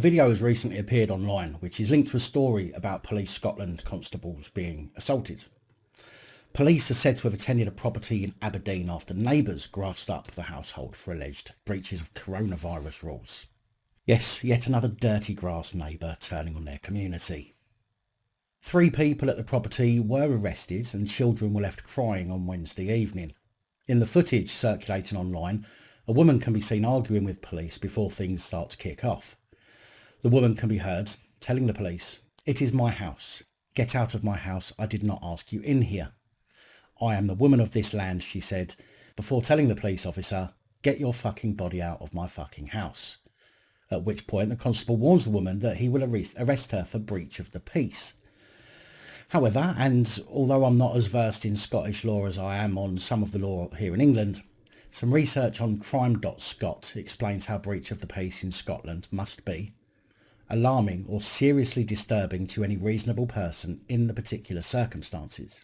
video has recently appeared online which is linked to a story about Police Scotland constables being assaulted. Police are said to have attended a property in Aberdeen after neighbours grassed up the household for alleged breaches of coronavirus rules. Yes, yet another dirty grass neighbour turning on their community. 3 people at the property were arrested and children were left crying on Wednesday evening. In the footage circulating online, a woman can be seen arguing with police before things start to kick off. The woman can be heard telling the police, "It is my house. Get out of my house. I did not ask you in here. I am the woman of this land," she said, before telling the police officer, "Get your fucking body out of my fucking house." At which point the constable warns the woman that he will arrest her for breach of the peace. However, and although I'm not as versed in Scottish law as I am on some of the law here in England, some research on crime.scot explains how breach of the peace in Scotland must be alarming or seriously disturbing to any reasonable person in the particular circumstances.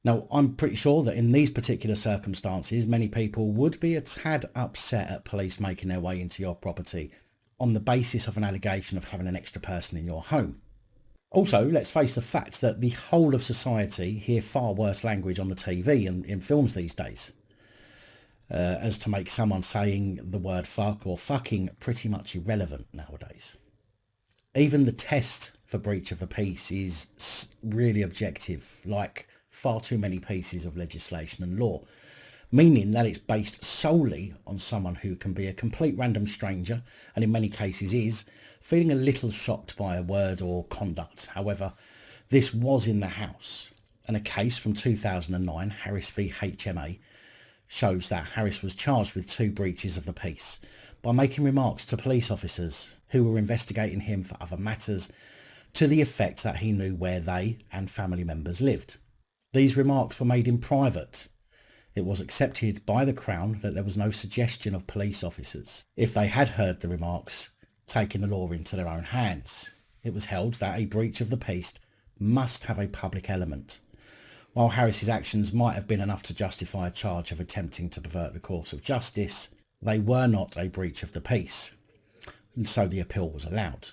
Now, I'm pretty sure that in these particular circumstances, many people would be a tad upset at police making their way into your property on the basis of an allegation of having an extra person in your home. Also, let's face the fact that the whole of society hear far worse language on the TV and in films these days, as to make someone saying the word fuck or fucking pretty much irrelevant nowadays. Even the test for breach of the peace is really objective, like far too many pieces of legislation and law, meaning that it's based solely on someone who can be a complete random stranger, and in many cases is, feeling a little shocked by a word or conduct. However, this was in the House, and a case from 2009, Harris v HMA, shows that Harris was charged with 2 breaches of the peace by making remarks to police officers who were investigating him for other matters to the effect that he knew where they and family members lived. These remarks were made in private. It was accepted by the Crown that there was no suggestion of police officers, if they had heard the remarks, taking the law into their own hands. It was held that a breach of the peace must have a public element. While Harris's actions might have been enough to justify a charge of attempting to pervert the course of justice, they were not a breach of the peace, and so the appeal was allowed.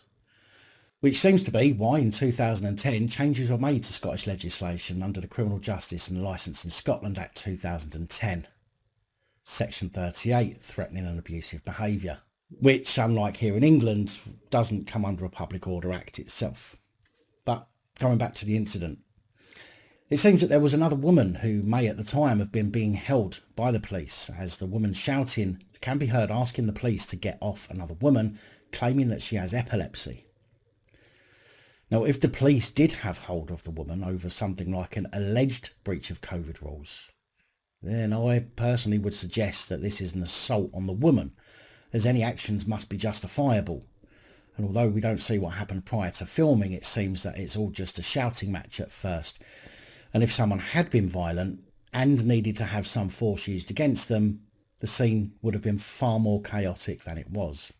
Which seems to be why in 2010 changes were made to Scottish legislation under the Criminal Justice and Licensing Scotland Act 2010. Section 38, threatening and abusive behaviour, which, unlike here in England, doesn't come under a Public Order Act itself. But going back to the incident, it seems that there was another woman who may at the time have been being held by the police, as the woman shouting can be heard asking the police to get off another woman, claiming that she has epilepsy. Now, if the police did have hold of the woman over something like an alleged breach of COVID rules, then I personally would suggest that this is an assault on the woman, as any actions must be justifiable. And although we don't see what happened prior to filming, it seems that it's all just a shouting match at first. And if someone had been violent and needed to have some force used against them, the scene would have been far more chaotic than it was.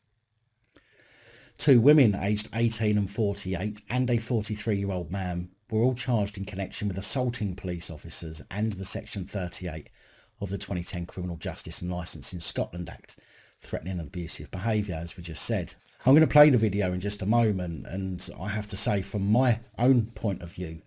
2 women aged 18 and 48 and a 43-year-old man were all charged in connection with assaulting police officers and the Section 38 of the 2010 Criminal Justice and Licensing Scotland Act, threatening and abusive behaviour, as we just said. I'm going to play the video in just a moment, and I have to say, from my own point of view,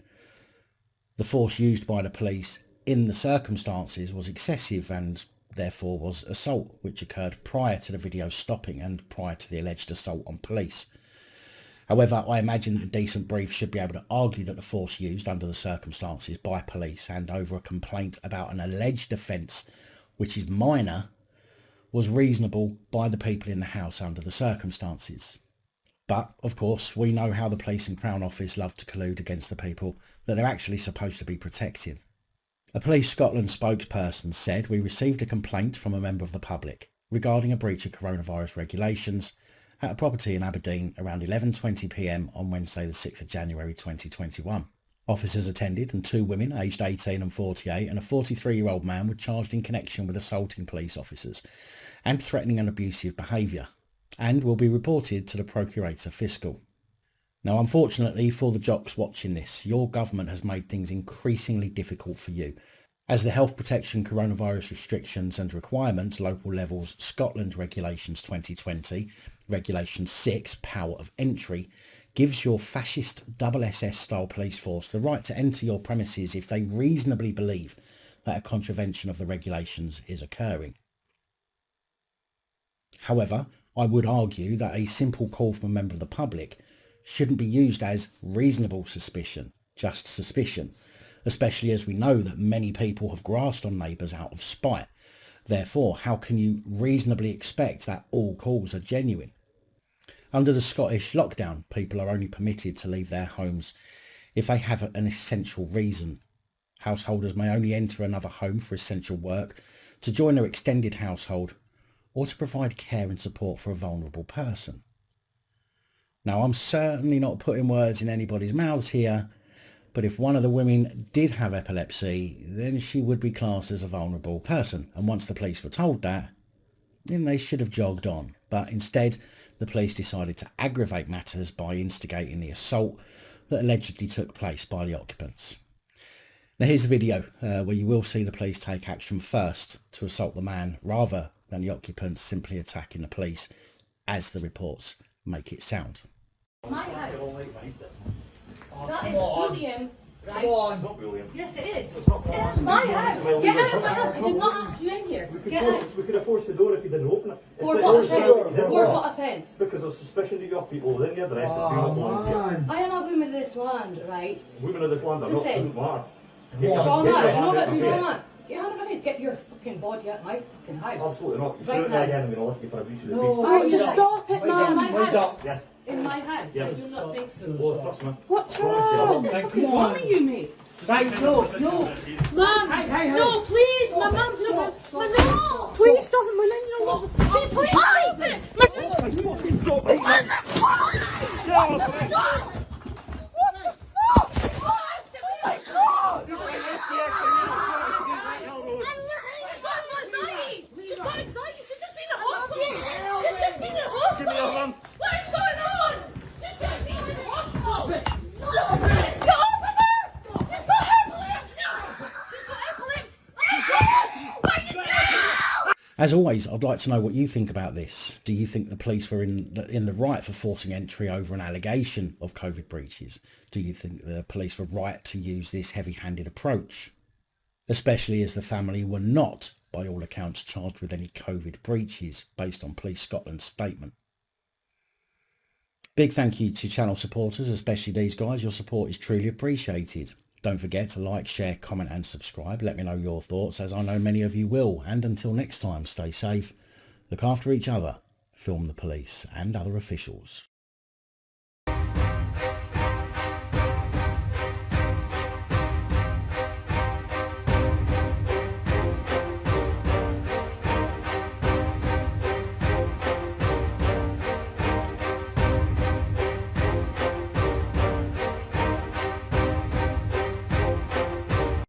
the force used by the police in the circumstances was excessive and therefore was assault, which occurred prior to the video stopping and prior to the alleged assault on police. However, I imagine that a decent brief should be able to argue that the force used under the circumstances by police and over a complaint about an alleged offence, which is minor, was reasonable by the people in the house under the circumstances. But, of course, we know how the police and Crown Office love to collude against the people that they're actually supposed to be protecting. A Police Scotland spokesperson said, "We received a complaint from a member of the public regarding a breach of coronavirus regulations at a property in Aberdeen around 11:20 p.m. on Wednesday the 6th of January 2021. Officers attended and 2 women aged 18 and 48 and a 43-year-old man were charged in connection with assaulting police officers and threatening and abusive behaviour, and will be reported to the Procurator Fiscal." Now, unfortunately for the jocks watching this, your government has made things increasingly difficult for you, as the Health Protection Coronavirus Restrictions and Requirements Local Levels Scotland Regulations 2020 Regulation 6, Power of Entry, gives your fascist SS style police force the right to enter your premises if they reasonably believe that a contravention of the regulations is occurring. However, I would argue that a simple call from a member of the public shouldn't be used as reasonable suspicion, just suspicion, especially as we know that many people have grasped on neighbours out of spite. Therefore, how can you reasonably expect that all calls are genuine? Under the Scottish lockdown, people are only permitted to leave their homes if they have an essential reason. Householders may only enter another home for essential work, to join their extended household, or to provide care and support for a vulnerable person. Now, I'm certainly not putting words in anybody's mouths here, but if one of the women did have epilepsy, then she would be classed as a vulnerable person. And once the police were told that, then they should have jogged on. But instead, the police decided to aggravate matters by instigating the assault that allegedly took place by the occupants. Now here's a video where you will see the police take action first to assault the man rather than the occupants simply attacking the police, as the reports make it sound. My house. That is William, right? Come on. It's not William. Yes, it is. It's not It's my house. Well, Get out of my house. I did not ask you in here. We Get out. could have forced the door if you didn't open it. For It's what like- offence? Yeah, For well, what offence? Because there's suspicion that you have people within the address that do not Oh, belong to you. man. I am a woman of this land, right? Women of this land are not, Listen. doesn't matter. Come on. Strong Get your man. hand No, out but and say strong it. man. Get your hand out of my head. Get your fucking body out of my fucking house. Absolutely not. You Right shoot me now. again, I'm going to lift you for a breach of the No. peace. Alright, just stop it, man. In my Wait house. up. Yes. In my house. Yes. I do not think so. Oh, trust me. What's Promise you, wrong? I What the Hey, fuck come is wrong on. with you, mate? Right, no. Mum! Hey. No, please! My mum! No! No! Please stop it! My name no! Please stop it! As always, I'd like to know what you think about this. Do you think the police were in the right for forcing entry over an allegation of COVID breaches? Do you think the police were right to use this heavy-handed approach? Especially as the family were not, by all accounts, charged with any COVID breaches based on Police Scotland's statement. Big thank you to channel supporters, especially these guys. Your support is truly appreciated. Don't forget to like, share, comment and subscribe. Let me know your thoughts, as I know many of you will. And until next time, stay safe, look after each other, film the police and other officials.